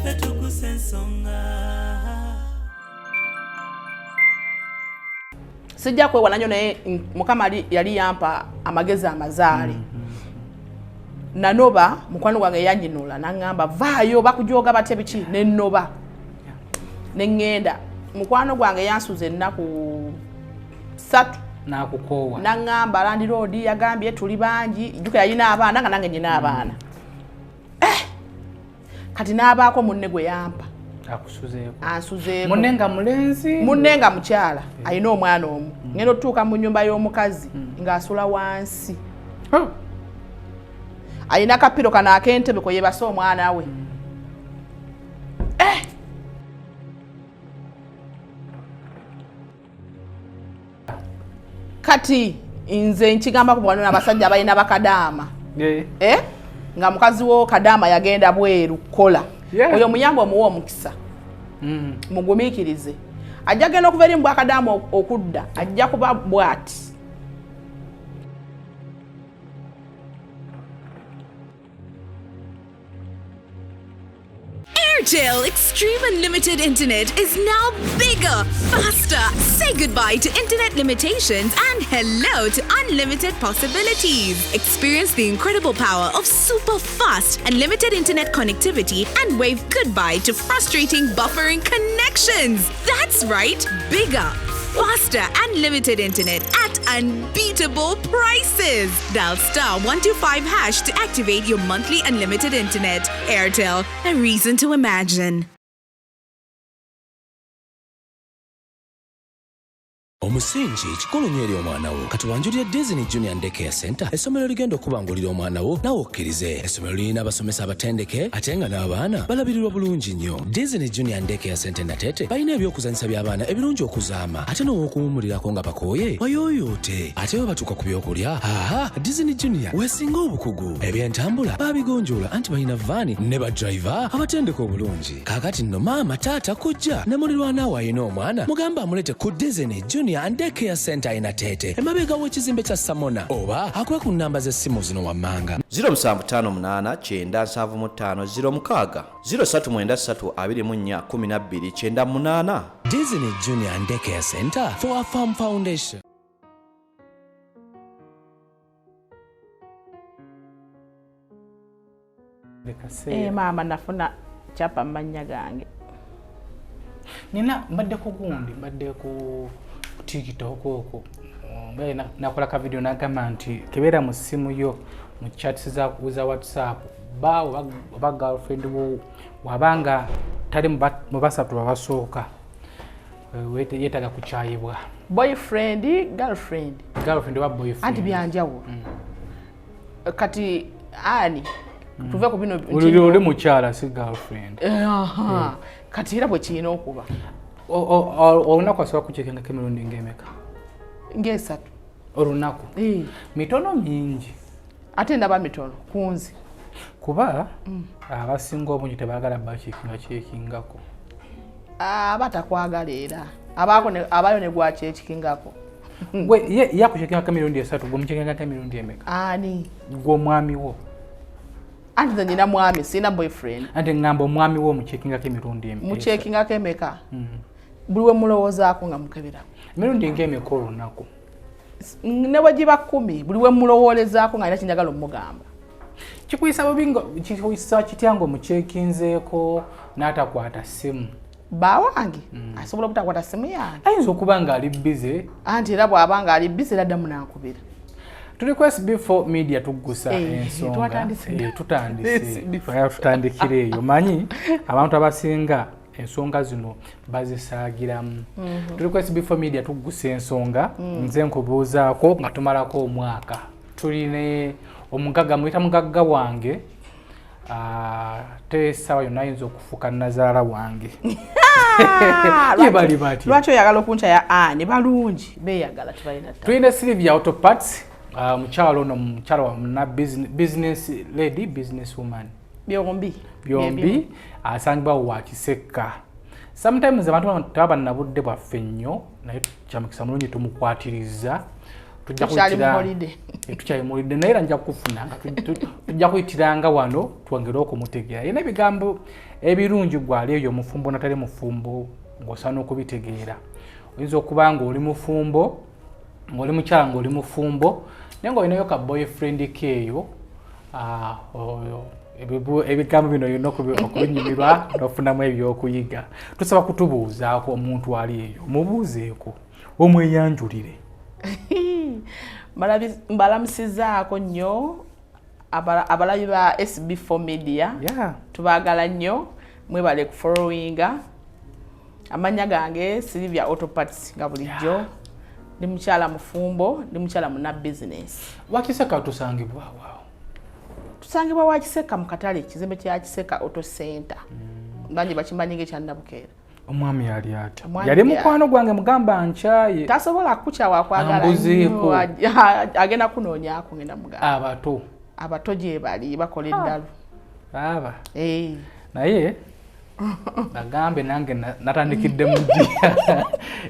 Naffe Tuggussa Enssonga. Sijja kwewala nnyo naye Mukama yali yampa amagezi amazaale. Nanoba mukwano gwange yanjinula nangamba vaayo bakujoga batya biki nennoba. Nengenda mukwano gwange yansuza ennaku 3 nakukowa. Nangamba landlord yagambye tuli bangi jjuka yalina abaana nga nange nyina abaana. Kati n'abaako munne gwe yampa. Akusuzeeko. Ansuzeeko. Munenga mulenzi. Munenga mukyala. Ayina omwana omu. Ngendo tuuka mu nnyumba y'omukazi ng'asula wansi. Ayina kapiro kana akentebe ko yebasa omwana we. Kati nze nkigamba ku bwana abasajja abalina bakadaama. Nga mukazi wo kadaama yagenda bweru kola. Oyo muyambo omuwa omukisa. Mugumiikirize. Ajja genda okuva eri mu bwakadaama okudda ajja kuba bwati. Airtel Extreme Unlimited Internet is now bigger, faster. Say goodbye to internet limitations and hello to unlimited possibilities. Experience the incredible power of super fast unlimited internet connectivity and wave goodbye to frustrating buffering connections. That's right, bigger, faster unlimited internet at unbeatable prices. Dial *125# to activate your monthly unlimited internet. Airtel, a reason to imagine. Omusingi kikulu nnyo eri omwana wo kati wanjulira Disney Junior Daycare Center essomero ligenda okubangulira omwana wo nawe okkirize. Essomero lirina abasomesa abatendeke ate nga n'abaana balabirirwa bulungi nnyo. Disney Junior Daycare Center Natete balina ebyokuzanyisa by'abaana ebirungi okuzaama ate n'okuwummulirako nga bakooye wayooyoote ate we batuuka ku byokulya. Disney Junior weesinga obukugu ebyentambula babigonjoola anti balina vaani ne badriver abatendeka obulungi. Kaakati nno maama taata kujja ne mulirwanaawe ayina omwana mugamba amulete ku Disney Junior and Daycare Center Natete emabega w'ekizimbe kya Samona oba akube ku nnamba z'essimu zino wammanga 0758 0795 Disney Junior and Daycare Center for a Farm Foundation. Mama nafuna chapa manya gange. Nina mbadde ku gundi mbadde ku TikTok okwo. Nakola ka video nagamba nti kebera mu simu yo mu chats za WhatsApp bawo ba girlfriend wo wabanga tali mu basatu babasooka yetaga kuchayibwa boyfriend girlfriend wa boyfriend anti byanjawo kati ani tuve ku bino uli mukyala si girlfriend kati era bwe kiina okuba olunaku asobola kucekenga kemirundi ng'emeka ng'esatu olunaku mitono mingi ate ndaba mitono kunzi kuba abasinga obungi tebaagala bakikingako abatakwagala era abayo ne gwakyekikingako gwe yakucekenga emirundi esatu gwe mucekenga emirundi emeka ani gwe omwami wo anti nze nina mwami sina boyfriend anti ngamba omwami wo mucekinga emirundi emeka mucekinga emeka buli we mulowoozaako nga mukebera emirundi ng'emeka olunaku ne bwe giba 10 buli we mulowoolezaako nga alina kinjagala omugamba kikuyisa bubingo kikuyisa kitya ng'omucekinzeeko n'atakwata ssimu bawange asobola obutakwata ssimu yange ayinza okuba nga busy anti era bw'aba nga ali busy era ddamu nankubira tuli ku SB4 Media Tuggussa Enssonga tutandikire eyo manyi abantu abasinga ensonga zino bazisaagiramu tuli ku SB4 Media Tuggussa Enssonga nze nkubuuzaako nga tumalako omwaka tuline omugagga muyita mugagga wange tesawa yonna ayinza okufuuka nazaala wange yebali bati lwaki oyagala okunkyaya ani balungi beeyagala tebalina tulina Sylvia AUTOPARTS mukyalo ono mukyalo wa business lady business woman byombi asangibwa wa Kisekka sometimes abantu taba na budde bwaffe nnyo naye kyamukisa mulungi tumukwatiriza tukyayimulidde naye era nja kufuna tujja kuyitiranga wano twongere okumutegeera yena ebigambo ebirungi gwali eyo mufumbo natali mufumbo ng'osaana okubitegeera oyinza okuba nga oli mufumbo ng'oli mukyala ng'oli mufumbo naye ng'olinayo ka boyfriend keeyo ebigambo bino yonna okubinyumirwa n'ofunamu ebyokuyiga tusaba kutubuuzaako omuntu ali eyo mubuuzeeko omweyanjulire mbalamusizaako nnyo abalabi ba SB4 Media tubaagala nnyo mwebale ku followinga amanya gange Silvia AUTOPARTS nga bulijjo ndi mukyala mufumbo ndi mukyala muna business wakiseka tusangibwa tusangibwa wakiseka mu katale kizimbe kya kiseka auto center bangi bakimanyinge kya Nabukeera omwami yali ata yali mukwano gwange mugamba nkyaye tasobola kucha wakwagala agenda kunoonyako ngenda mugamba abato gye bali bakola eddalu naye nagambe nange natandikidde mujja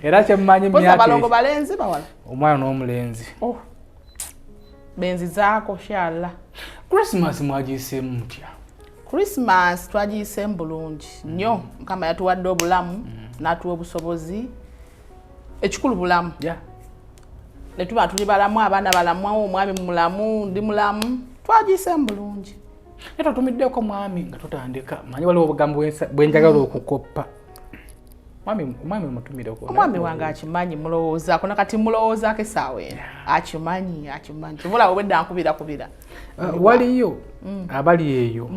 era kyemmanyi myaka balongo balenzi bawala omwana n'omulenzi benzi zaako shyalla Christmas mwagiseemu mutya Christmas twagiyise bulungi nnyo Mukama yatuwadde obulamu n'atuwa obusobozi ekikulu bulamu ne tuba tuli balamu abaana balamu omwami mulamu ndi mulamu twagiyise bulungi era tumiddeko mwami nga tutandika manyi waliwo obugambo bwenjagala okukoppa mwami mutumireko omwami wange akimanyi mulowoozaako nakati mulowoozaako essaawa eno akimanyi tubula obwedda nkubira waliyo abali eyo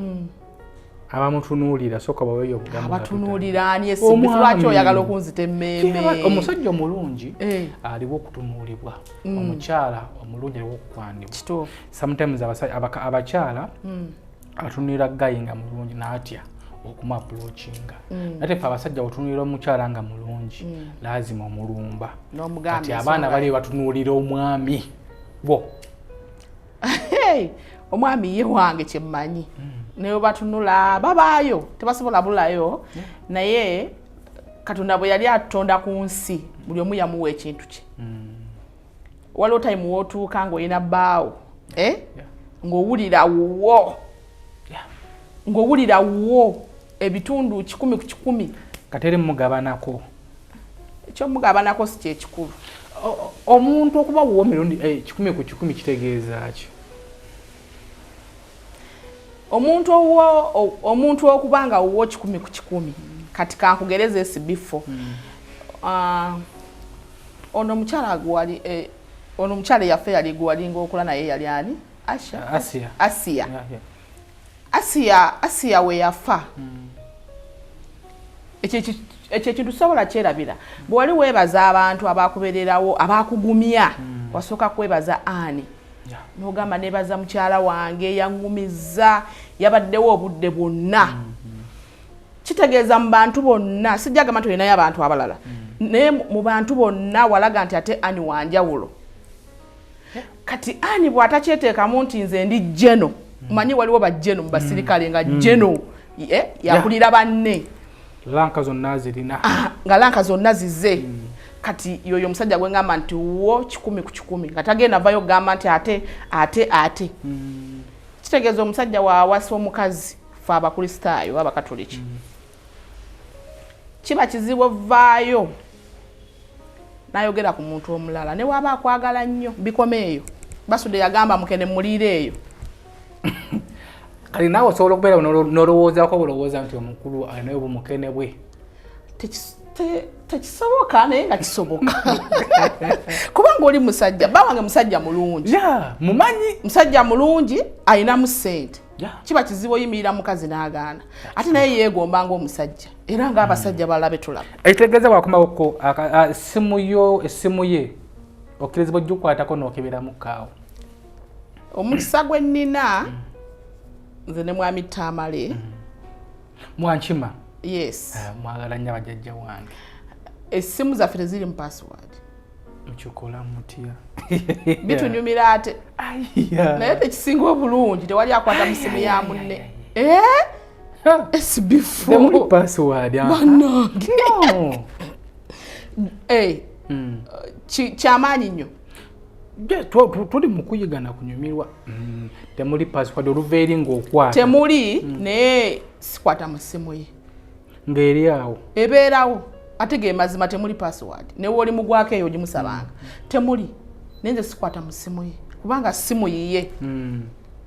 abamutunuulira soka baweyo obugambo abatunuulira ani esibifu lwaki oyagala okunzita emmeme omusajja omulungi aliwo okutunuulibwa omukyala omulungi aliwo okukwanibwa sometimes abakyala atunulira gayi nga mulungi n'atya okuma approachinga ate fe abasajja otunulira omukyala nga mulungi lazima omulumba kati abaana bali batunuulira omwami bo omwami ye wange kyemmanyi naye batunula babaayo tebasobola bulayo naye Katonda bwe yali atonda ku nsi buli omu yamuwa ekintu kye waliwo time wootuuka ng'olina bbaawo ng'owulira wo ebitundu 100 ku 100 kateri mugabanako ekyomugabanako si kyekikulu omuntu okuba wo mirundi 100 ku 100 kitegeeza ki omuntu okubanga wo 100 ku 100 kati kankugereze SB4 ono mukyala gwali ono mukyala yaffe yali gwalinga okula naye yali ani Asia we yafa ekyo ekintu sobola kyerabira bwe wali weebaza abantu abakubererawo abakugumya wasooka kwebaza ani n'ogamba nebaza mukyala wange yangumiza yabaddewo obudde bwonna kitegeeza mu bantu bonna sijja gamba nti olinayo abantu abalala naye mu bantu bonna walaga nti ate ani wanjawulo kati ani bw'atakyeteekamu nti nze ndi jeno manyi waliwo bajeno mu basirikale nga jeno yakulira banne lanka zonna zirina nga lanka zonna zize kati yoyo musajja gwe ngamba nti wo 100 ku 100 nga tagenda vayo gamba nti ate kitegeeza omusajja wa wasi omukazi fa abakristaayo abakatoliki kiba kizibu vaayo nayogera ku muntu omulala ne waba akwagala nnyo bikomeeyo basude yagamba mukene mulire eyo kali nawe osobola okubeera n'olowoozaako bulowooza nti omukulu alinayo bumukene bwe tekisoboka naye nga kisoboka kubanga oli musajja bawange musajja mulungi mumanyi musajja mulungi alinamu ssente kiba kizibu oyimirira mukazi n'agaana ate naye yeegomba ng'omusajja era ng'abasajja balabe tulaba ekitegeeza bwakomako essimu ye okkirizibwa ojja okukwatako n'okeberamu kaawo omukisa gwe nnina nze ne mwami Tamale mwankima yes mwagala nnyo abajjajja wange essimu zaffe teziri mu password mukikola mutya bitunyumira ate naye tekisinga obulungi tewali akwata mu simu ya munne SB4 password bannange kyamaanyi nnyo tuli mukuyigana kunyumirwa temuli password oluveeri ng'okwata temuli naye sikwata mu ssimu ye ng'eri awo ebeerawo ate ge mazima temuli password newe oli mugwako eyo ogimusabanga temuli nenze sikwata mu ssimu ye kubanga ssimu yiye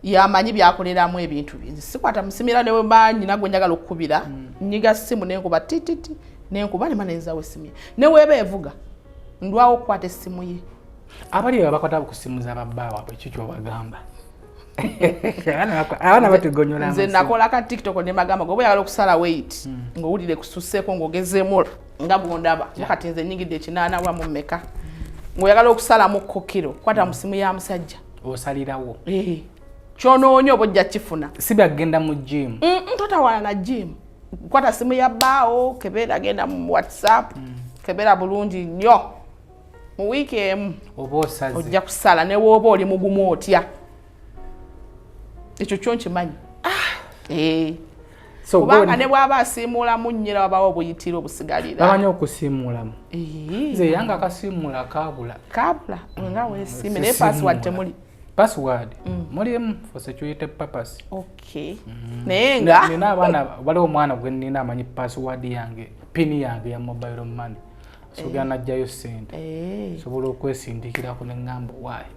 yamanyi byakoleramu ebintu bye sikwata mu ssimu era newe banyina gwe njagala okukubira nyiga ssimu nenkuba tititi nenkuba ne manenzawo essimu ye newe eba evuga ndwawo okukwata essimu ye abali abakwata ku ssimu z'ababbaawo abo ekyo ky'obagamba abaana batugonyola nze nakola ka TikTok ne magamba gobo yagala okusala weight ng'owulire kususseko ng'ogezeemu nga bwondaba kati nze nyingidde ekinaana wa mu mmeka ng'oyagala okusalamu kilo kwata mu ssimu ya musajja osalirawo kyonoonya oba ojja kifuna si byagenda mu gym totawaana na gym kwata ssimu ya bbaawo kebeera agenda mu WhatsApp kebeera bulungi nnyo mu wiiki emu oba osaze ojja kusala ne wooba oli mugumu otya ekyo kyo nkimanyi kubanga ne bw'aba asiimuulamu nnyira wabawo obuyitira obusigalira bamanyi okusiimuulamu nze yanga akasiimuula kaabula nga weesiime naye password temuli password mulimu for security purpose naye nga nina abaana waliwo omwana gwe nina amanyi password yange pini yange ya mobile money soga najjayo ssente sobola okwesindikirako neŋŋamba waayi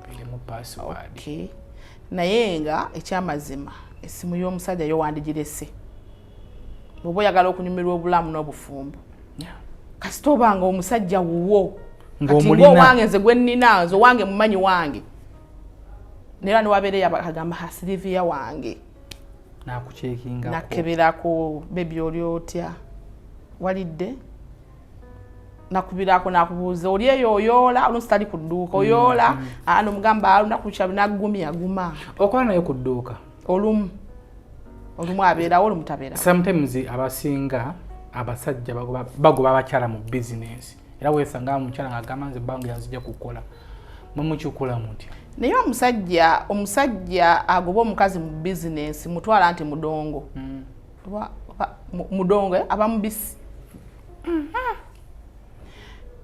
ebirimu password naye nga ekyamazima essimu y'omusajja yo wandigirese bw'oba oyagala okunyumirwa obulamu n'obufumbo kasita obanga omusajja wuwo kati ng'owange nze gwe nnina nze owange mumanyi wange neera newabeereyo akagamba Silivia wange nakeberako bebi oli otya walidde nakubirako nakubuuza oli eyo oyoola oluusi tali ku dduuka oyoola nomugamba alunaku kyabi naggumya aguma okola naye ku dduuka olumu abeerawo olumu tabeera sometimes abasinga abasajja bagoba abakyala mu bizinensi era weesanga mukyala ng'agamba nze bange yanzija kukola mwe mukikola mutya naye omusajja agoba omukazi mu bizinensi mutwala nti mudongo mudongo aba mubisi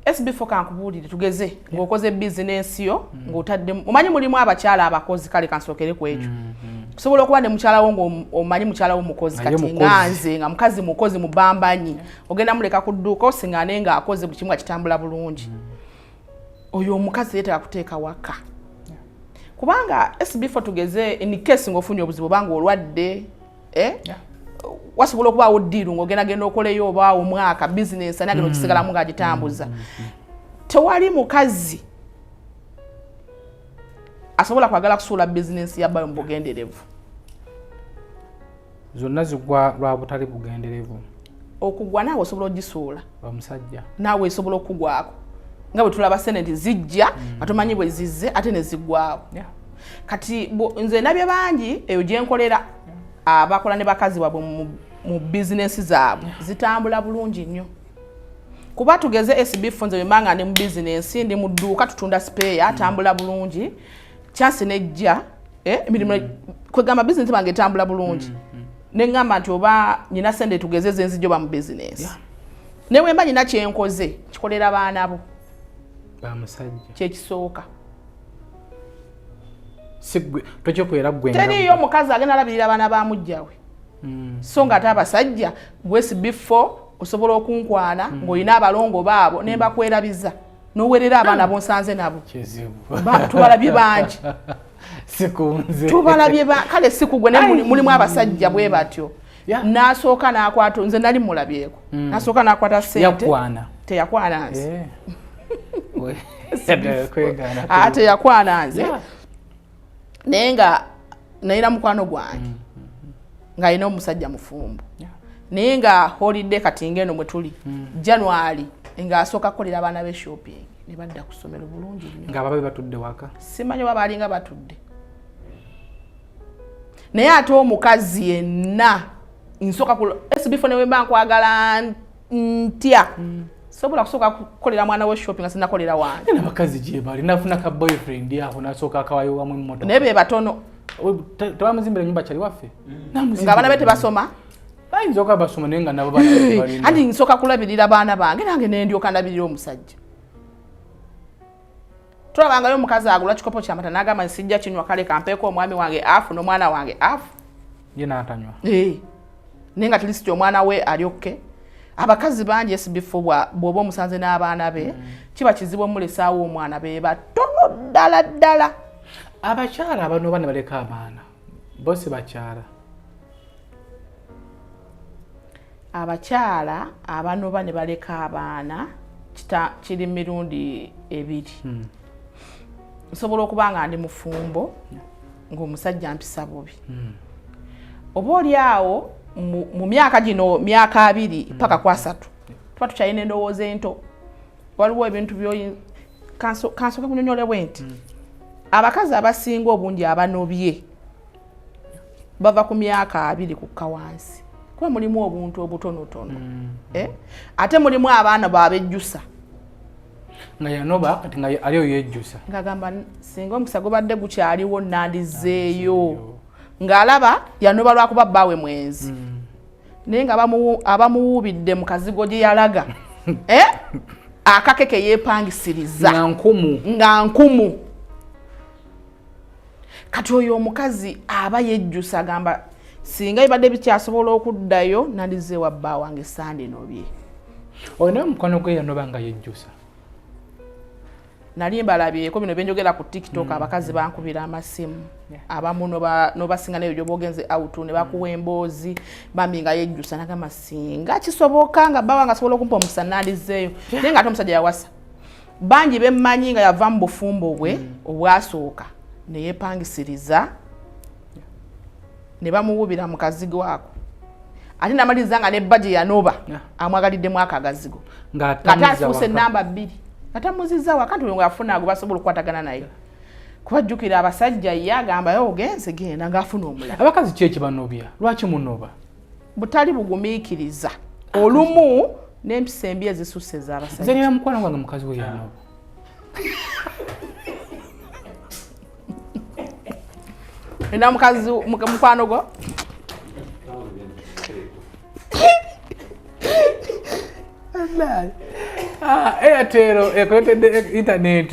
SB4 kankubuulire tugeze ng'okoze bizinensi yo ng'otadde omanyi mulimu abakyala abakozi kale kansookere ku ekyo kusobola okuba ne mukyalawo ng'omanyi mukyalawo mukozi kati nganze nga mukazi mukozi mubambanyi ogenda muleka ku dduuka osiŋŋane ng'akoze buli kimu nga kitambula bulungi oyo omukazi yeetera kuteeka waka kubanga SB4 tugeze in case ng'ofunye obuzibu obanga olwadde wasobola okubaawo ddiiru ng'ogenda okoleyo oba omwaka bizinensi ani agenda okisigalamu ng'agitambuza tewali mukazi asobola kwagala kusuula bizinensi yabbayo mu bugenderevu zonna zigwa lwa butali bugenderevu okugwa naawe osobola ogisuula omusajja naawe esobola okugwako nga bwe tulaba seneti zijja nga tomanyi bwe zizze ate ne ziggwawo kati nze nabye bangi eyo gye nkolera abakola ne bakazi waabwe mu bizinensi zaabwe zitambula bulungi nnyo kuba tugeze SB4 nze bwemanga ndi mu bizinensi ndi mu dduuka tutunda sipeeya atambula bulungi kyansi nejja emirimu kwegamba bizinensi bange etambula bulungi neŋŋamba nti oba nyina sente tugeze ze nzijoba mu bizinensi newe mba nyina kyenkoze kikolera baana bo bamusajja kyekisooka tokyokwera gwe teriyo omukazi agenda alabirira abaana ba mujjawe so nga ate abasajja gwe SB4 osobola okunkwana ng'olina abalongo baabo ne bakwerabiza n'owerera abaana bonsanze nabo tubalabye bangi tubalabye kale sikugwe ne mulimu abasajja bwe batyo n'asooka n'akwata nze nali mulabyeko n'asooka n'akwata ssente teyakwana nze teyakwana nze naye nga nayina mukwano gwange ng'alina omusajja mufumbo naye nga holiday kati ngeno mwe tuli January ng'asooka kukolera abaana be shopping ne badda ku ssomero bulungi nnyo ng'ababe batudde waka simanyi oba baalinga batudde naye ate omukazi yenna nsooka SB4 ne wemba nkwagala ntya sobola kusooka kukolera mwana we shopping asinakolera wange n'abakazi gye bali nafuna ka boyfriend yako nasooka akawayo wamu emmotoka naye be batono tebamuzimbira ennyumba kyali waffe ng'abaana be tebasoma bayinza okuba basoma naye nga nabo balina anti nsooka kulabirira baana bange nange ne ndyoka ndabirira omusajja tulabangayo omukazi agula kikopo ky'amata n'agamba nsijja kinywa kale kampeeko omwami wange afu n'omwana wange afu ye n'atanywa naye nga tulisiti omwana we alyokke abakazi bangi SB4 bw'oba omusanze n'abaana be kiba kizibu omulesaawo omwana be batono ddala ddala. Abakyala abano bane baleka abaana bose bakyala. Abakyala abano bane baleka abaana kiri mirundi ebiri. Nsobola okuba nga ndi mufumbo ng'omusajja mpisa bubi. Oba oli awo mu myaka gino myaka 2 paka kwa 3 tuba tukyalina endowooza ento. Waliwo ebintu byoyi kansoke kunyonyole bwenti. Abakazi abasinga obungi abanobye bava ku myaka 2 kukka wansi. Kuba mulimu obuntu obutonotono. Ate mulimu abaana babejjusa. Nga yanoba kati nga aliyo yejjusa. Ngagamba singa omukisa gubadde gukyaliwo nandizeeyo. Ng'alaba yanoba lwakuba bbawe mwenzi. Naye nga abamuwubidde mu kazigo gye yalaga. Akakeke yeepangisiriza. Nga nkumu. Kati oyo omukazi aba yejjusa agamba singa ibadde bikyasobola okuddayo nandize wa bba wange sande nobye. Oyina mukono gwe yanoba nga yejjusa. Nali mbalabyeko bino benjogera ku TikTok abakazi bankubira amasimu. Abamu nobasinga nayo gyo bogenze auto ne bakuwa emboozi bambi nga yejjusa nagamba singa kisoboka nga bba wange asobola okumpa omukisa nandizeeyo. Naye nga ate omusajja yawasa. Bangi bemmanyi nga yava mu bufumbo bwe obwasooka. Ne yeepangisiriza ne bamuwubira mu kazigo ako. Ate namaliza nga ne budget yanoba amwagaliddemu akagazigo. Ng'atafuuse namba 2. Atamuziza wakati we ngafuna ago basobola okukwatagana naye. Kubajjukira abasajja yagamba yo ogenze genda ngafuna omulala. Abakazi kyeki banobya. Lwaki munoba? Butali bugumiikiriza. Olumu n'empisa embi ezisusse z'abasajja. Nze mukwano gwange mukazi we yanoba. Ina mukazi mukwano go? Airtel connected internet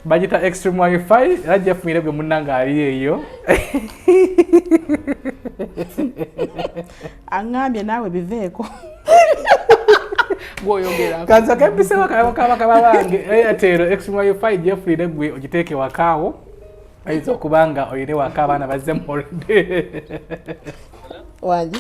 bagita extreme wifi rajja fumire bwe munanga ali eyo. Angambye nawe biveeko. Goyongera. Kanza kempise wakaba bange Airtel extreme wifi jefumire gwe ogiteeke wakawo. Aizo kubanga oyire wakaba na bazze molde. Waji.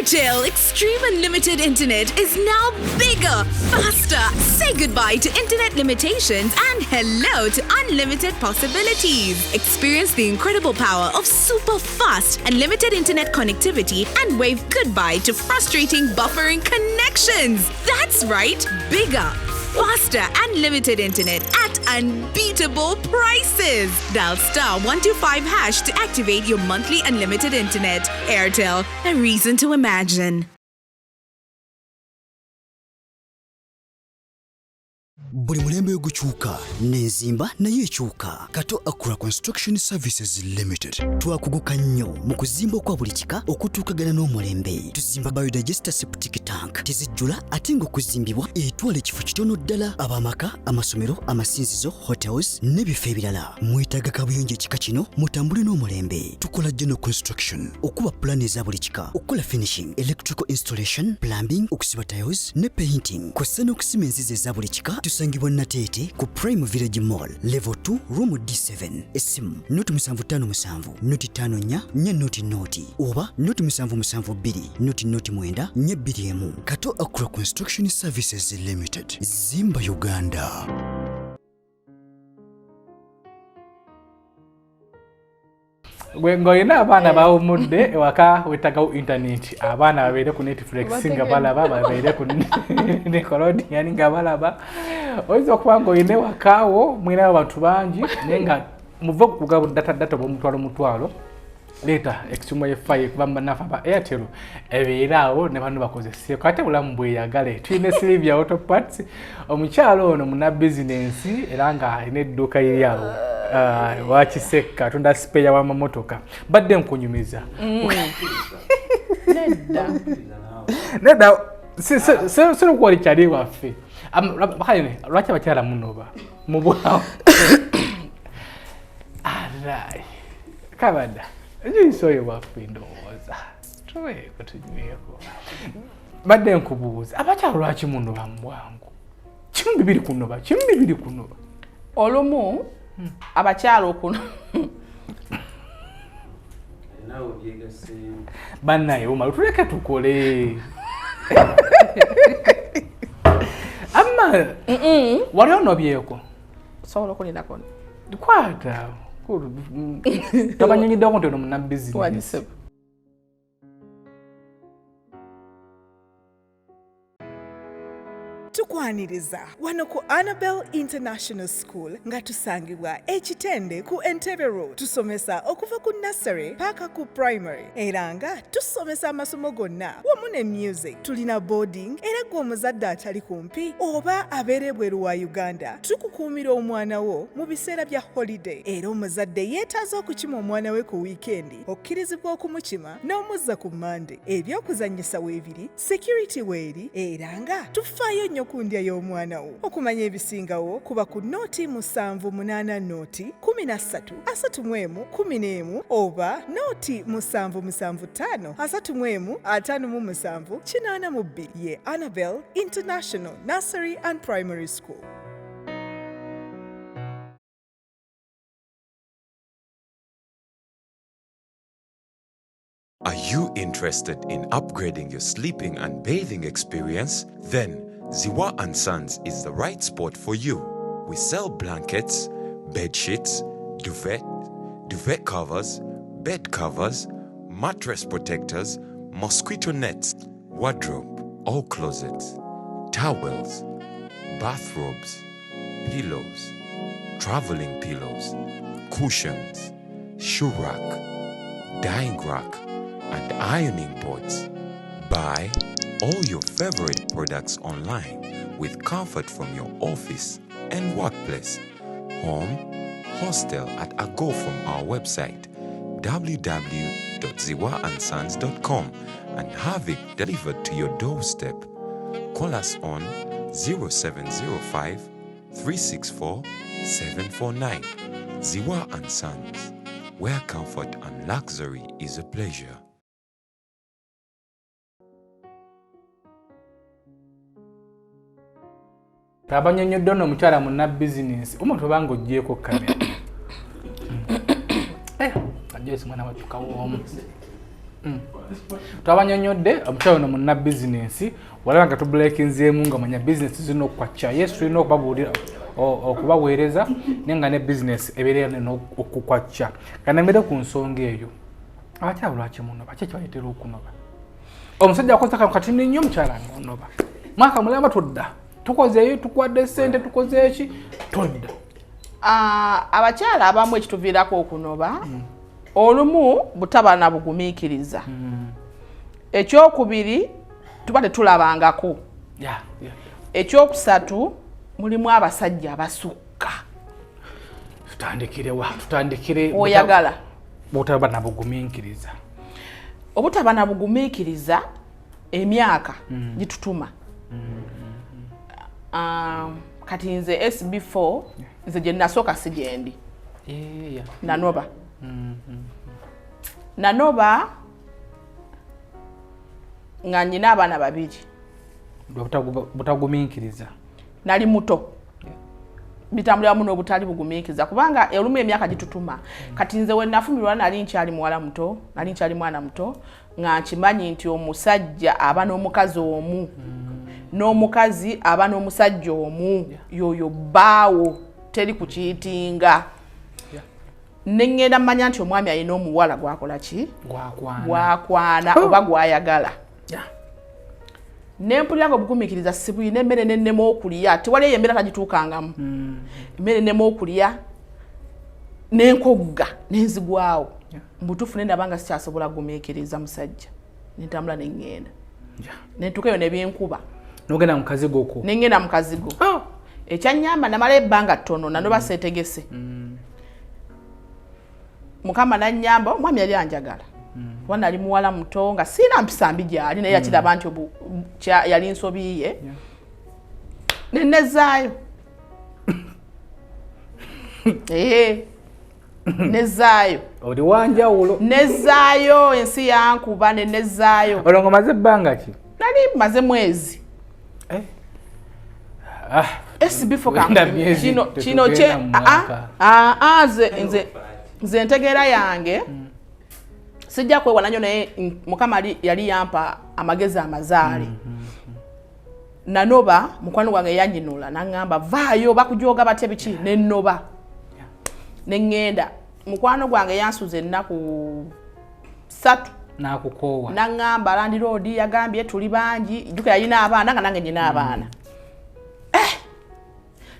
Airtel Extreme Unlimited Internet is now bigger, faster. Say goodbye to internet limitations and hello to unlimited possibilities. Experience the incredible power of super fast unlimited internet connectivity and wave goodbye to frustrating buffering connections. That's right, bigger, faster unlimited internet at unbeatable prices. Dial *125# to activate your monthly unlimited internet. Airtel, a reason to imagine. Buli mulembe gukyuka n'enzimba nayo ekyuka. Kato Akura Construction Services Limited twakuguka nnyo mu kuzimba okwa buli kika okutuukagana n'omulembe. Tuzimba biodigester septic tank tezijjula ate ng'okuzimbibwa etwala ekifo kitono ddala. Abamaka, amasomero, amasinzizo, hotels n'ebifo ebirala. Mwetaaga kabuyonjo ekika kino mutambule n'omulembe. Tukola general construction okuba plan eza buli kika, okukola finishing, electrical installation, plumbing, okusiba tiles ne painting. Kw'ossa n'okusima enzizi eza buli kika. Tusangibwa Natete ku Prime Village Mall level 2 room D7. Esimu noti 757 noti 54 nya noti oba noti 772 noti 9 nya 21. Kato Akura Construction Services Limited. Zimba Uganda. Ngoyina abaana bawumudde ewaka wetagawo internet. Abaana babeere ku Netflix nga balaba, babeere ku Nickelodeon nga balaba. Oyinza okuba ngoyina ewakawo mwina abantu bangi naye nga muve kugaba data b'omutwalo. Later extreme wifi kubamba nafa ba Airtel ebeerawo ne bano bakozeseko ate bulamu bweyagale. Tuyina Sylvia AUTOPARTS omukyalo ono muna business era nga alina edduuka liri awo. Wakiseka tunda spare wa mamotoka badde nkunyumiza. Nedda. Nedda Se kwali kyali waffe. Bakayine lwaki abakyala munoba mu bwawo. Alright. Kabada. Njisoyo waffe ndowooza. Tuweeko tunyweeko. Badde nkubuuza abakyala lwaki munoba mu bwangu? Kimu bibiri kunoba. Olumu abakyala okuno bannaye omala tuleke tukole amma wali onobyeko sobola okulinako kwata tabanyonyiddeko nti ono munnabizinesi. Tukwaniriza wano ku Annabelle International School nga tusangibwa ekitende ku Entebbe Road. Tusomesa okuva ku nursery paka ku primary era nga tusomesa amasomo gonna wamu ne music. Tulina boarding era gwe omuzadde atali kumpi oba abeere bweru wa Uganda tukukuumira omwana wo mu biseera bya holiday era omuzadde yeetaaza okukima omwana we ku weekend okkirizibwa okumukima n'omuzza ku Monday. Ebyokuzannyisa weebiri, security weeri era nga tufaayo nnyo ku ndya y'omwana wo. Okumanya ebisingawo kuba ku nooti 780 nooti 1331 oba nooti 775 31557 ye Annabelle International Nursery and Primary School. Are you interested in upgrading your sleeping and bathing experience? Then Ziwa and Sons is the right spot for you. We sell blankets, bed sheets, duvet covers, bed covers, mattress protectors, mosquito nets, wardrobe, all closets, towels, bathrobes, pillows, traveling pillows, cushions, shoe rack, dyeing rack, and ironing boards. Buy all your favorite products online with comfort from your office and workplace, home, hostel at a go from our website www.ziwaandsons.com and have it delivered to your doorstep. Call us on 0705 364 749. Ziwa and Sons, where comfort and luxury is a pleasure. Abanyonyodde ono omukyala munna bizinesi omuntu obanga oggyeko kamera ajesi mwana watukawoomu twabanyonyodde omukyala ono munna bizinesi walaba nga tubulekinzeemu nga manya bizinesi zirina okukwaca yesu tulina okubaweereza naye nga ne bizinesi ebeerera okukwaca kanamere ku nsonga eyo abakyala lwaki munoba ki ekibaletera okunoba omusajja akoze kano kati nnyo omukyala anoba mwaka mulamba todda tukozeeyo tukwadde ssente tukoze eki todda. Abakyala abamu ekituviirako okunoba olumu butaba na bugumiikiriza. Ekyokubiri tuba tetulabangako. Ekyokusatu mulimu abasajja abasukka. Tutandikire oyagala butaba na bugumiikiriza. Obutaba na bugumiikiriza emyaka gitutuma. Kati nze SB4 nze gye nasooka si gyendi nanoba nanoba nga nyina abaana babiri butagumiikiriza nali muto bitambulira muno obutali bugumiikiriza kubanga olumu emyaka gitutuma. Kati nze we nafumirwa nali nkyali muwala muto nali nkyali mwana muto nga nkimanyi nti omusajja aba n'omukazi omu n'omukazi aba n'omusajja omu yoyo bbaawo teri kukiyitinga. Nengenda mmanya nti omwami alina omuwala gwakola ki gwakwana oba gwayagala. Nempulira nga obugumiikiriza sibuyina emmere nennema okulya tewali eyo embeera tagituukangamu. Emmere nennema okulya n'enkogga n'enzigwawo mbutuufu nendaba nga sikyasobola kugumiikiriza musajja nentambula nengenda nentuukayo ne byenkuba nogenda mu kazigo ko nengenda mu kazigo ekyanyamba namala ebbanga ttono nanoba seetegese. Mukama nannyamba omwami yali anjagala wana ali muwala muto nga sina mpisa mbi gyali naye yakiraba nti yali nsobi ye nezaayo nezaayo oli wanjawulo nezaayo ensi yankuba nezaayo olongo maze bbanga ki nali maze mwezi SB4 kino kye nze ntegeera yange sijja kwewala nnyo naye mukama yali yampa amagezi amazaale nanoba mukwano gwange yanjinula naŋŋamba vaayo bakujoga batya biki nennoba neŋŋenda mukwano gwange yansuza ennaku 3 nakukoowa naŋŋamba Land Road yagambye tuli bangi jjuka yalina abaana nga nange nyina abaana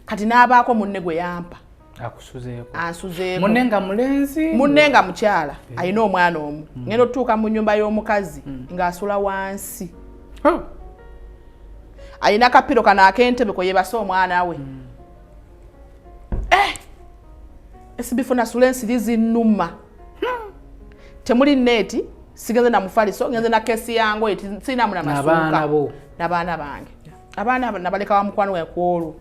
kati n'abaako munne gwe yampa ansuzeeko munne nga mukyala alina omwana omu ngenda otutuuka mu nnyumba y'omukazi ng'asula wansi alina kapiro kano ak'entebe kwe yebasa omwana we SB4 nasula ensiri zinnuma temuli neeti sigenze na mufaliso ngenze na kesi yango sina muna masuka n'abaana bange abaana nabaleka wa mukwano we kwolwo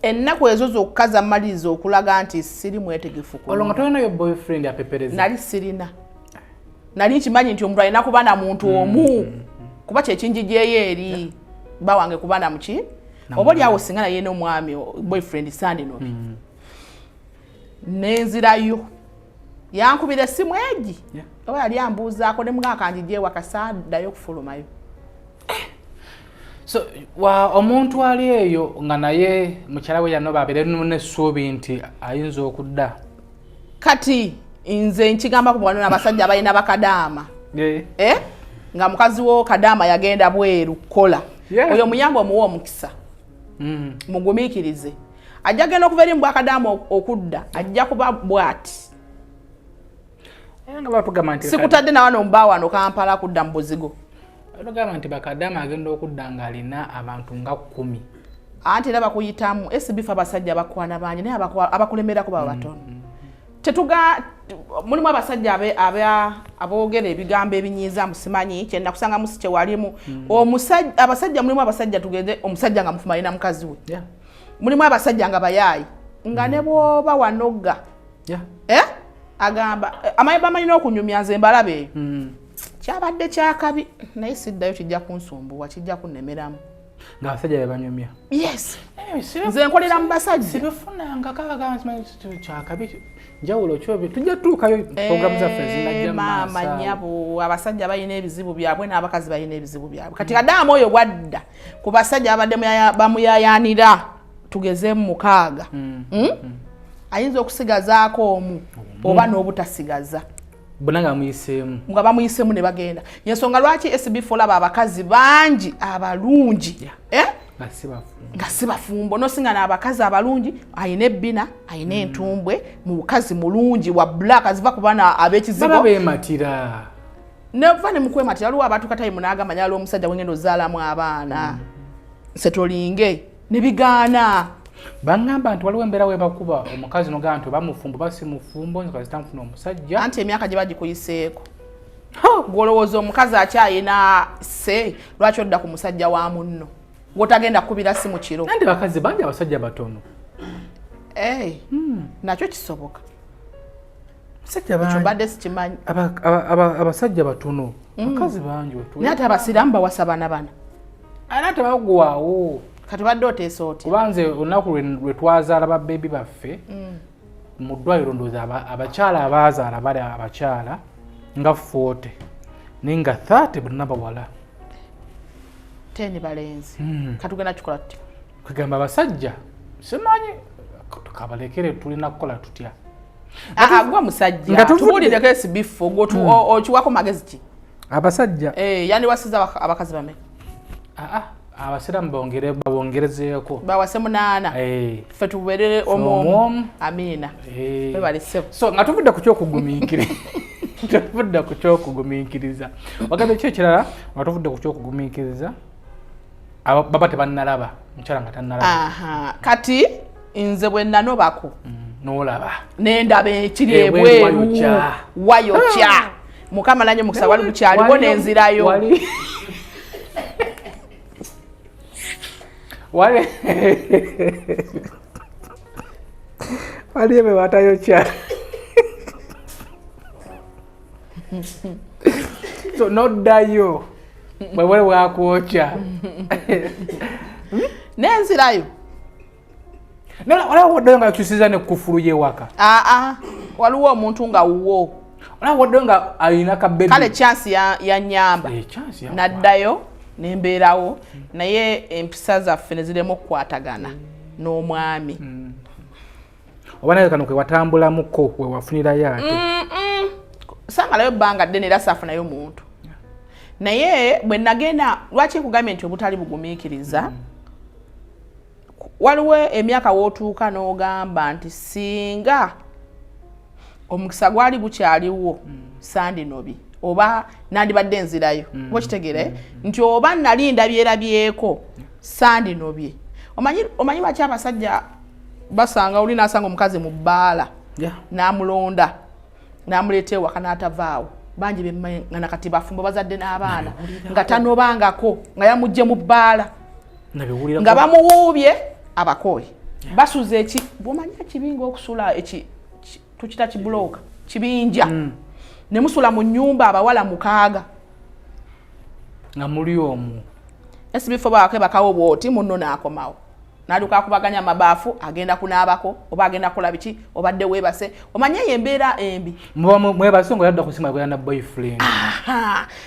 ennaku ezo zokkaza maliriza okulaga nti siri mwetegefu olonga tolina yo boyfriend apepereza nali sirina nali nkimanyi nti omuntu alina kuba na muntu omu kuba kyekinjijeyo eri bba wange kuba na muki oba olyawo singa naye n'omwami boyfriend sandi nobi nenzirayo yankubira essimu egi oba yali ambuuzaako ne muganga kanjijeyo wakasaddayo okufulumayo so omuntu ali eyo nga naye mukyala we yanoba abeere n'essuubi nti ayinza okudda kati nze nkigamba ku bwano n'abasajja abalina bakadaama nga mukazi wo kadaama yagenda bweru kukola oyo muyambe omuwa omukisa mugumiikirize ajja genda okuva eri mu bwakadaama okudda ajja kuba bwati sikutadde nawano mubaa wano Kampala kudda mu buzigo olugamba nti bakadaama agenda okudda ng'alina abantu nga 10 anti era bakuyitamu SB4 abasajja bakwana bangi naye abakulemerako baba batono mulimu abasajja aboogera ebigambo ebinyiiza musimanyi kyenna kusanga musi kyewalimu abasajja mulimu abasajja tugende omusajja nga mufuma alina mukazi we mulimu abasajja nga bayaayi nga ne bwoba wanogga agamba amaye bamanyi n'okunyumya nze mbalabe kyabadde kyakabi naye siddayo kijja kunsumbuwa kijja kunnemeramu nga abasajja bebanyumya yes nze nkolera mu basajja sibefunanga kaga kyakabi njawulo kyobi tujja tuukayo programu zaffe zinajja maama nyabo abasajja balina ebizibu byabwe n'abakazi balina ebizibu byabwe kati kadaama oyo bwadda ku basajja abadde bamuyayaanira tugeze mu 6 ayinza okusigazaako omu oba n'obutasigaza bonna nga bamuyiseemu ne bagenda yensonga lwaki SB4 aba abakazi bangi abalungi nga si bafumbo nosinga n'abakazi abalungi ayina ebbina ayina entumbwe mu bukazi mulungi wa black aziva ku baana ab'ekizigo baba beematira neva ne mukwematira aliwo abantu katayimu n'agamba nyala omusajja wengenda ozaalamu abaana setolinge ne bigaana bangamba nti waliwo embeera webakuba omukazi nogamba nti bamufumbo basi mufumbo nzitamufuna omusajja anti emyaka gye bagikuyiseeko gwolowooza omukazi akyayina se lwaki odda ku musajja wa munno gwotagenda kukubira si mu kiro nandi bakazi bangi abasajja batono nakyo kisoboka mbadde sikimanyi abasajja batono bakazi bangi naye ate abasiraamu bawasabana bana ate bagwawo kati badde oteesa oti kubanze olunaku lwe twazaala babeebi baffe mu ddwaliro ndowooza abakyala abaazaala bali abakyala nga 40 naye nga 30 bonna bawala 10 balenzi katugenda kikola tuti kwegamba abasajja simanyi tukabalekere tulina kukola tutya gwa musajja tubuulireko SB4 okiwako magezi ki abasajja yani wasiza abakazi bameka abasiramu bawongerezeeko bawase 8 ffe tubeerere omu amiina so nga tuvudde ku kyokugumiikiriza wagambye ki ekirala nga tuvudde ku kyokugumiikiriza baba tebannalaba mukyala nga tannalaba kati nze bwe nanobako Nolaba. Nendaba ekiri ebweru wayokya. Mukama nanyo mukisa wali bukyali bone enzirayo. Wale ebe watayokya. So noddayo bwe wakwokya. Nenzirayo. Wala wadde nga kyusiza ne kufuru ye waka. Waliwo omuntu nga wuwo. Wala wadde nga alina ka baby. Kale chance ya nyamba. Naddayo nembeerawo naye empisa zaffe ne ziremu okukwatagana n'omwami. Obanaye kano kwe watambulamuko we wafunira yate. Sangalayo bbanga ddene era saafunayo muntu. Naye bwe nagenda lwaki nkugambye nti obutali bugumiikiriza waliwo emyaka wootuuka n'ogamba nti singa omukisa gwali gukyaliwo sandinobi oba nandibadde nzirayo oba kitegere nti oba nalinda byerabyeko sandinobye omanyi lwaki abasajja basanga oli nasanga omukazi mu bbaala n'amulonda n'amuleeta ewaka n'atavaawo bangi bemmana kati bafumbo bazadde n'abaana nga tanobangako nga yamugje mu bbaala nga bamuwuubye abakooye basuze eki bw'omanya ekibinga okusula tukita kibuloka kibinja ne musula mu nnyumba abawala mukaaga nga muli omu SB4 baake bakawo bwoti munno n'akomawo n'aluka akubaganya amabaafu agenda kunaabako oba agenda kola biki obadde weebase omanye embeera embi mwebase nga yadda kusima gwe yana boyfriend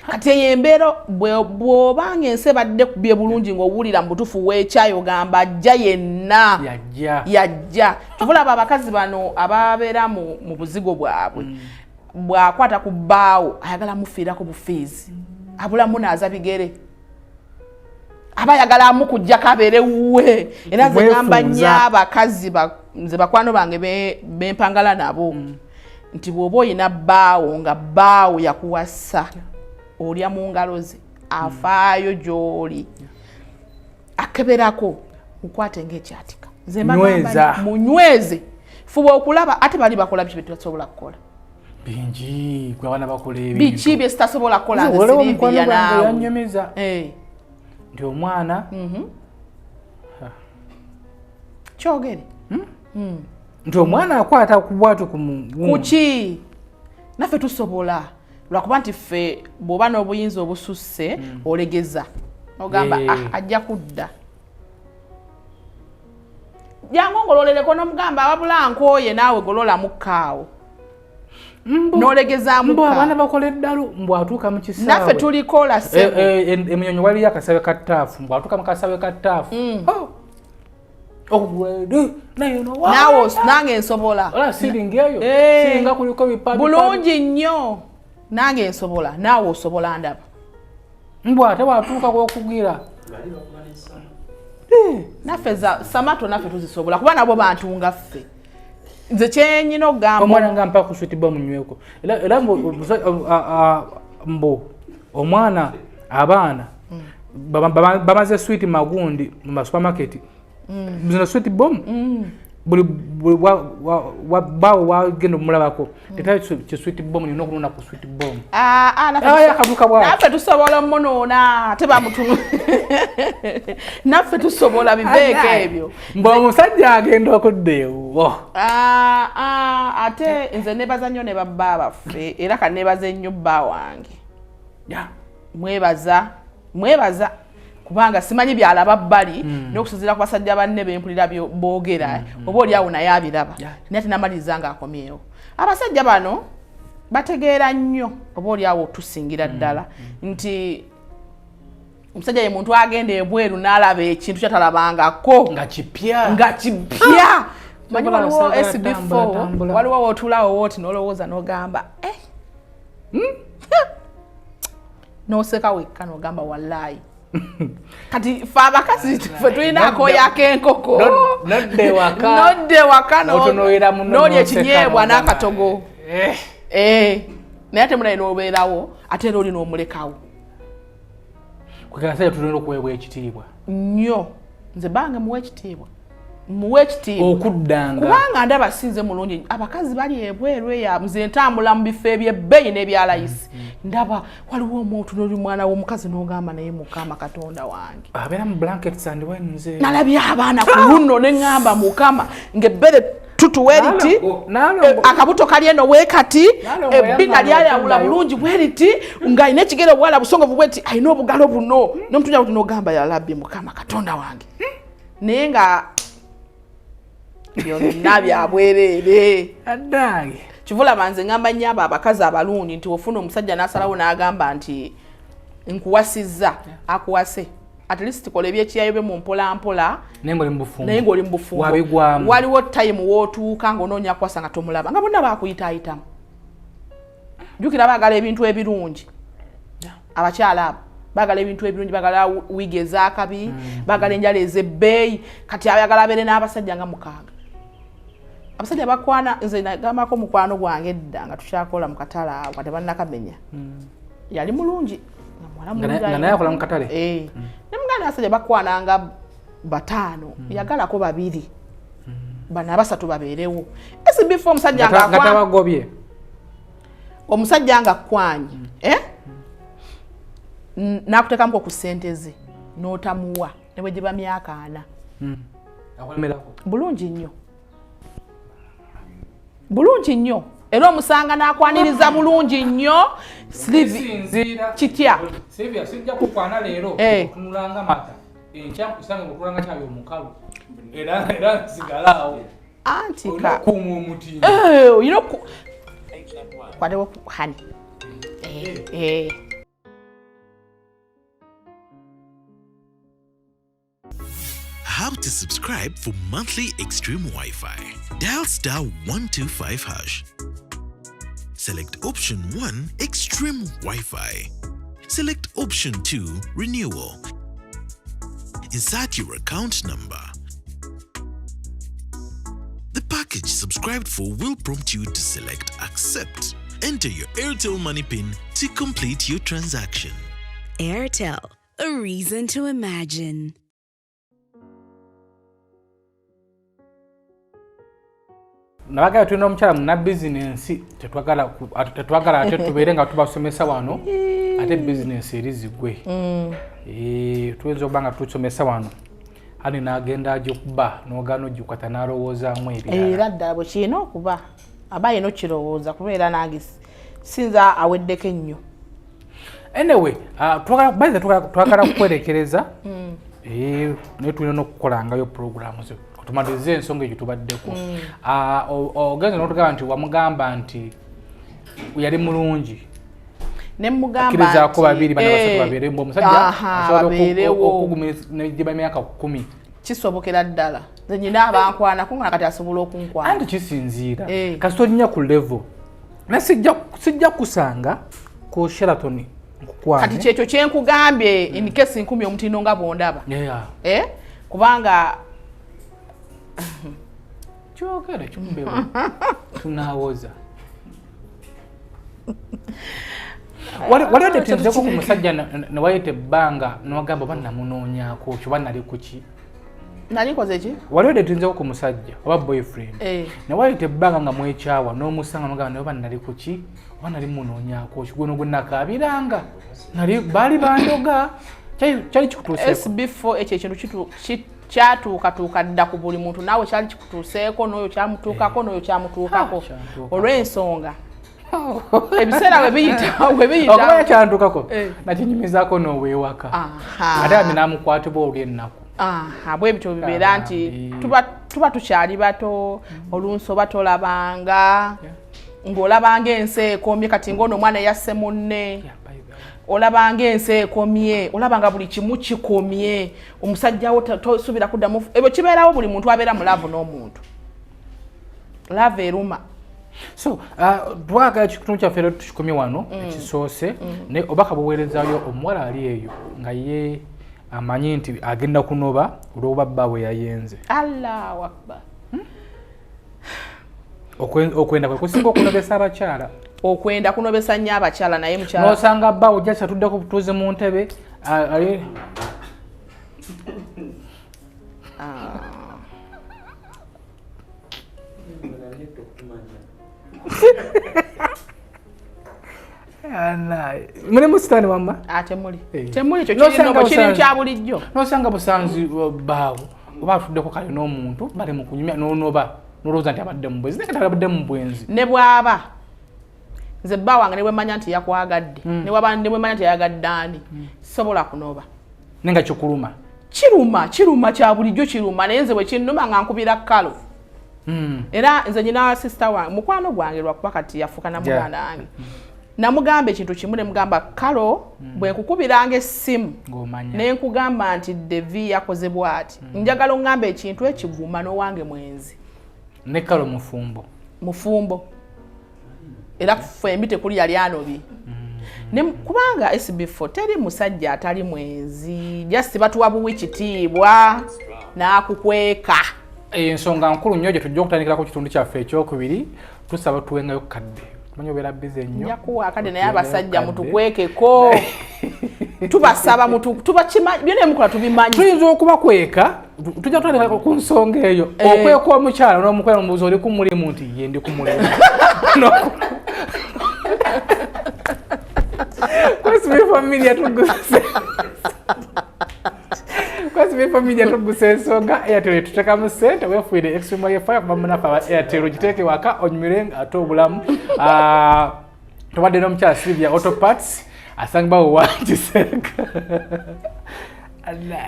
kati embeera bw'obanga ensi badde kubye bulungi ng'owulira mu butufu w'ekyayo gamba ajja yenna yajja tubulaba abakazi bano ababeera mu buzigo bwabwe bw'akwata ku bbaawo ayagala mufiirako bufiizi abulamu naaza bigere abayagala mukujja kabere uwe era nze ngamba nnyo abakazi nze bakwano bange bempangala nabo nti bw'oba oyina bbaawo nga bbaawo yakuwasa olya mu ngalo ze afaayo gy'oli akeberako mukwate ng'ekyatika nze mbagamba munyweze fuba okulaba ate bali bakola biki bitasobola kukola bingi gwe abana bakola ebintu biki bye sitasobola kukola nze siribya nawe ndi omwana kyogere nti omwana akwata ku bwatu kuki naffe tusobola lwakuba nti ffe bw'oba n'obuyinza obususse olegeza ogamba ajja kudda jangu ngololeleko n'omugamba ababula nkooye naawe golola mukkaawo nolegeza mbo abana bakola eddalu mbo atuuka mu kisaawe naffe tulikola sebo eminyonyo waliyo akasawe ka ttaafu mbo atuuka mu kasawe ka ttaafu naawe nange nsobola siringi eyo siringa kuliko bipadi bulungi nnyo nange nsobola naawe osobola ndaba mbo ate watuuka kwokugira naffe samato naffe tuzisobola kuba nabo bantu nga ffe nze kyenyina okugamba omwana nga mpa ku sweet bomb nyweko era mbo omwana abaana bamaze sweet magundi mu masupermarket zino sweet bomb buli bawo wagenda omulabako tetayo sweet bomb nina okunona ku sweet bomb naffe tusobola omunoona ate bamutunu naffe tusobola bibeeko ebyo mbo omusajja agenda okuddeewo ate nze nebaza nnyo ne babba baffe era kanebaza ennyo bba wange mwebaza kubanga simanyi byalaba bbali n'okusinziira ku basajja banne bempulira boogera oba oli awo naye abiraba naye tenamaliriza ng'akomyewo abasajja bano bategeera nnyo oba oli awo tusingira ddala nti omusajja ye muntu agenda ebweru n'alaba ekintu kyatalabangako nga kipya manyi waliwo SB4 waliwo wootulawo wooti n'olowooza n'ogamba n'oseka wekka n'ogamba wallaayi kati fe abakazi ffe tulina akooya ak'enkoko nodde waka n'olya ekinyeebwa n'akatogo naye ate munaye n'obeerawo ate era oli n'omulekawo kwegera tulina okuweebwa ekitiibwa nnyo nze bange muwa ekitiibwa muwe ekitiibwa okuddanga kubanga ndaba sinze mulungi abakazi bali ebweru ya nze ntambula mu bifo ebyebbeeyi n'ebyalayisi ndaba waliwo omuntu n'oli mwana w'omukazi n'ogamba naye Mukama Katonda wange abeera mu blankets and wenze nalabye abaana ku luno ne ŋŋamba Mukama ng'ebbere tutuweriti akabuto kali eno weekati ebbina lyayawula bulungi bweriti ng'alina ekigere obwala busongovu bweti alina obugalo buno n'omutunya buti n'ogamba yalabye Mukama Katonda wange naye nga byonna byabwereere addange kivula manze ngamba nnyo abo abakazi abalungi nti ofuna omusajja n'asalawo n'agamba nti nkuwasizza akuwase at least kola ebyekiyayobe mu mpolampola naye ng'oli mu bufumbo waliwo time wootuuka ng'onoonya kuwasa nga tomulaba nga bonna baakuyitaayitamu jjukira baagala ebintu ebirungi abakyala abo baagala ebintu ebirungi baagala wiigi ez'akabi baagala enjala ez'ebbeeyi kati ayagala abeere n'abasajja nga 6 abasajja bakwana nze nagambako mukwano gwange edda nga tukyakola mu katale awo nga tebannakamenya yali mulungi nga naye akola mu katale ne muganda abasajja bakwananga 5 yagalako 2 bana 3 babeerewo SB4 omusajja nga tabagobye omusajja nga kwanye nakutekamuko ku ssente ze n'otamuwa ne bwe giba myaka 4 bulungi nnyo era omusanga n'akwaniriza bulungi nnyo kitya Sylvia sijja kukwana leero otunulanga mata enkya kusanga okulanga kyayo omukalu era sigalaawo antika kumu omuti kwatewo hani How to subscribe for monthly Extreme Wi-Fi. Dial *125#. Select option 1, Extreme Wi-Fi. Select option 2, Renewal. Insert your account number. The package subscribed for will prompt you to select Accept. Enter your Airtel Money PIN to complete your transaction. Airtel, a reason to imagine. Nabaga tulina omukyala muna business tetwagala ate tubeere nga tubasomesa wano ate business eri zigwe tuyinza okuba nga tusomesa wano ani n'agenda agikuba n'ogaana ogikwata n'alowoozaamu ebirala era ddala bwe kirina okuba aba yina okirowooza kubeera nange sinza aweddeko ennyo anyway twagala kukwerekereza naye tulina n'okukolangayo programu zo tumalize ensonga egyo tubaddeko ogenze n'otugamba nti wamugamba nti yali mulungi nemugambakirizaako 2 bana 3 babeere omusajja asobola okugiba emyaka 10 kisobokera ddala nze nyina abankwanako nga nakati asobola okunkwana anti kisinziira kasita olinnya ku level naye sijja kusanga ku Sheraton nkukwane kati kyekyo kyenkugambye in case nkumi omutindo nga bwondaba kubanga kyogere kimbewo tunaawoza waliwo detinzeko ku musajja newayita ebbanga nogamba bannamunoonyaako kyoba nali kuki nalikoze ki waliwo detinzeko ku musajja oba boyfriend newayita ebbanga nga mwekyawa n'omusanga nogamba naye oba nali kuki oba nali munoonyaako kigweno gwe nakaabiranga baali bandoga kyali kikutuuseeko SB4 ekyo ekintu kyatuukatuuka dda ku buli muntu naawe kyali kikutuuseeko n'oyo kyamutuukako n'oyo kyamutuukako olw'ensonga ebiseera we biyita kyantukako nakinyumizaako n'oweewaka ate ame namukwatibwa olw'ennaku bwe bityo bibeera nti tuba tukyali bato olunsi oba tolabanga ng'olabanga ensi ekomye kati ng'ono omwana yasse munne olabanga ensi ekomye olabanga buli kimu kikomye omusajjawo tosuubira kuddamu ebyo kibeerawo buli muntu abeera mu laavu n'omuntu laavu eruma so twagala ekitundu kyaffe era tukikomye wano ekisoose naye obaka buweerezaayo omuwala ali eyo nga ye amanyi nti agenda kunoba olw'oba bba bwe yayenze Allahu Akbar okwenda kwe kusinga okunobesa abakyala okwenda kunobesa nnyo abakyala naye mukyala n'osanga bba ojja kyatuddeko butuuze mu ntebe Mune musitani mama? Temuli. Temuli kyo kya bulijjo. Nosanga busanzi baawo. Oba atuddeko kale n'omuntu bali mu kunyumya n'onoba n'olowooza nti abadde mu bwenzi. Nekatala abadde mu bwenzi. Ne bw'aba. Nze bba wange ne bwe manya nti yakwagadde. Ne bwe manya nti yayagadde ani. Sobola kunoba. Nenga kikuluma. Kiruma kya bulijjo kiruma. Naye nze bwe kinnuma nga nkubira kalo. Era nze nyina sister wange mukwano gwange lwakuba kati yafuuka na muganda wange. Namugamba ekintu kimu ne mugamba kalo bwe nkukubiranga essimu ne nkugamba nti Devi yakoze bw'ati njagala ongamba ekintu ekiguma n'owange mwenzi ne kalo mufumbo era fembi tekuli yali anobi ne kubanga SB4 teri musajja atali mwenzi just batuwa buwi kitiibwa n'akukweka ensonga nkulu nnyo gye tujja okutandikirako kitundu kyaffe ekyokubiri tusaba tuwengayo kadde manyo bera bize nnyo nyakuwa akade naye abasajja mutukwekeko tubasaba tubakima byone mukola tubimanyi tuyinza okubakweka tujja kutandika ku nsonga eyo okweka omukyala n'omukwera omubuuzi oli ku mulimu nti ye ndi ku mulimu SB4 Media SB4 Media Tuggussa Enssonga Airtel tutekamu sente wefuire extreme wifi kuba munafa wa Airtel ugiteke waka onyumirenga ato obulamu tubadde n'omukyala Sylvia AUTOPARTS asangibwa wangiseka Allah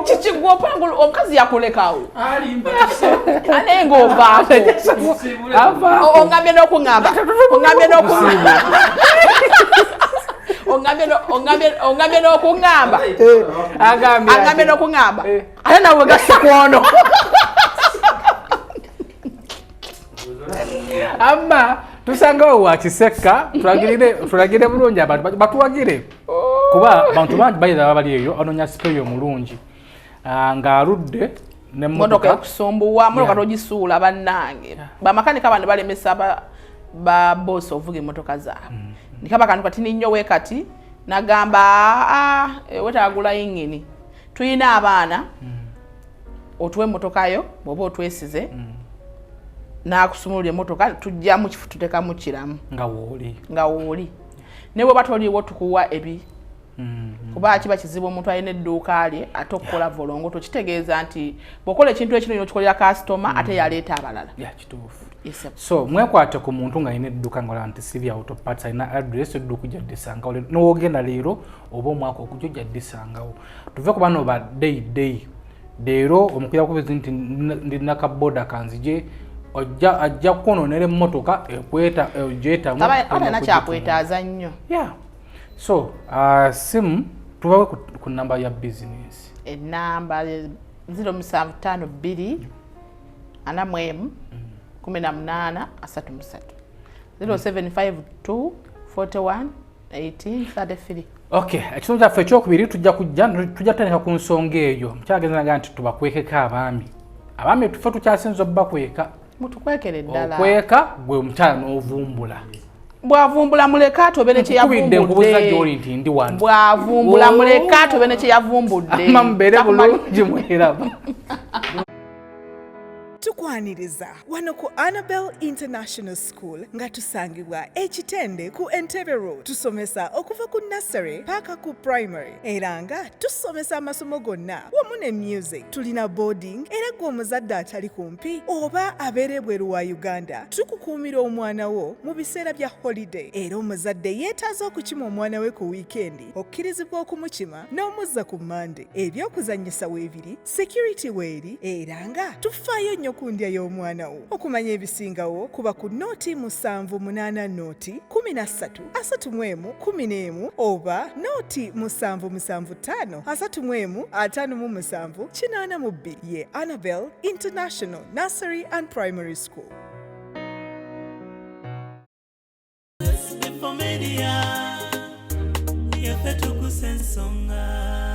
chichigwa pangulu omukazi yakulekawo anengo ovaako ongambye n'okungamba ongambye n'okungamba agambye n'okungamba ate nawe gasikwono amma tusangawo wakiseka tulagire bulungi abantu batuwagire kuba abantu bangi bayira bali eyo anonya sipeyo mulungi ng'aludde motoka okusumbuwa motoka togisuula bannange bamakanika bano balemesa ba boss ovuga emotoka zaabwe nikaba kantu kati ninyo wekati nagamba wetagula yingini tuyina abaana otuwe motokayo bwoba otwesize nakusumulira emotoka tujja mu kifu tuteka mu kiramu nga wooli ne bwe batoliwo tukuwa ebi kuba kiba kizibu omuntu ayina edduuka lye ate okukola volongo tokitegeeza nti bw'okola ekintu ekino n'okikolera kasitoma ate yaleeta abalala so mwekwate ku muntu nga ayina edduuka nga nti Sylvia AUTOPARTS ayina address edduuka ojja ddisangawo n'owogenda leero oba omwaka okujja ojja ddisangawo tuve ku bano ba day leero omukira kubezi nti ndina kaboda kanzije ajja kukonoonera emmotoka ekweta ogyetamu abana kyakwetaaza nnyo so simu tubawe ku namba ya business enamba 0752 anamwemu 18 33 0752 41 1833 okay ekitundu kyaffe ekyokubiri tujja kutandika ku nsonga eyo mukyagenzaga nti tubakwekeko abaami tufe tukyasinza obubakweka mutukwekere ddala okweka gwe omukyala n'ovumbula bwavumbula muleka tobene kye yavumbudde bwavumbula muleka tobene kye yavumbudde amambere bulungi mweraba tukwaniriza wano ku Annabel International School nga tusangibwa ekitende ku Entebbe Road tusomesa okuva ku nursery paka ku primary era nga tusomesa amasomo gonna wamu ne music tulina boarding era gwe omuzadde atali kumpi oba abeere bweru wa Uganda tukukuumira omwana wo mu biseera bya holiday era omuzadde yeetaaza okukima omwana we ku weekend okkirizibwa okumukima n'omuzza ku Monday ebyokuzannyisa weebiri security weeri era nga tufaayo nnyo ku ndya y'omwana wo okumanya ebisingawo kuba ku nooti 780 nooti 13 31 11 oba nooti 775 31 57 82 ye Annabel International Nursery and Primary School. SB4 Media, Tuggussa Enssonga.